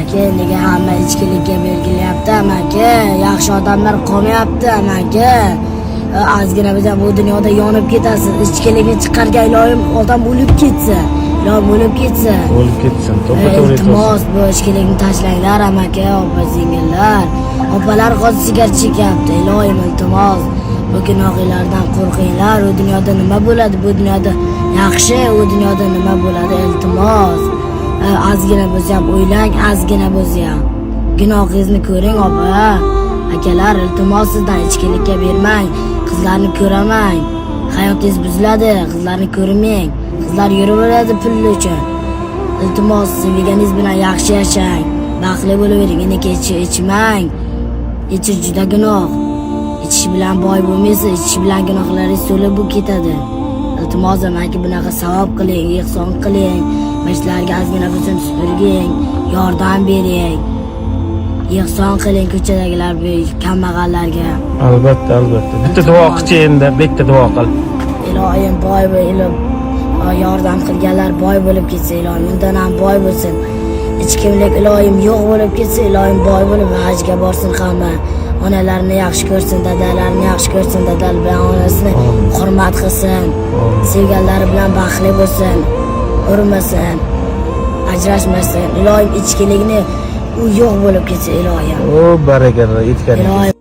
amaki, nega hamma ichkilikka belgilayapti amaki, yaxshi odamlar qolmayapti amaki. Ozgina biz ham bu dunyoda yonib ketasiz. Ichkilikni chiqargan iloyim odam o'lib ketsa, iloyim o'lib ketsa. O'lib ketsin, to'g'ri Iltimos, bu ichkilikni tashlanglar amaki, opa-singillar. Opalar hozir sigaret chekyapti, iloyim iltimos. Bu gunohlardan qo'rqinglar. U dunyoda nima bo'ladi? Bu dunyoda yaxshi, u dunyoda nima bo'ladi? Iltimos. Ozgina bo'lsa ham o'ylang, ozgina bo'lsa ham. Gunohingizni ko'ring, opa. Akalar, iltimos sizdan ichkilikka bermang. Qizlarni ko'ramang. Hayotingiz buziladi, qizlarni ko'rmang. Qizlar yuraveradi pul uchun. Iltimos, sevganingiz bilan yaxshi yashang. Baxtli bo'lavering, ichmang. Ichish juda gunoh. Ichish bilan boy bo'lmaysiz, ichish bilan gunohlaringiz so'lib ketadi. Iltimos, amaki bunaqa savob qiling, ihson qiling. Mashlarga ozgina bo'lsin supurging, yordam bering. Ihson qiling ko'chadagilar, kambag'allarga. Albatta. Bitta duo qilchi endi, bitta duo qil. Ilohim boy bo'lib, yordam qilganlar boy bo'lib ketsa, ilohim undan ham boy bo'lsin. Ichkimlik ilohim yo'q bo'lib ketsa, ilohim boy bo'lib hajga borsin hamma. Onalarni yaxshi ko'rsin, dadalarni yaxshi ko'rsin, dadal bilan onasini hurmat qilsin. Sevganlari bilan baxtli bo'lsin, urmasin, ajrashmasin. Ilohim ichkilikni u yo'q bo'lib ketsa, ilohim. O, barakalla, aytganingiz. Ilohim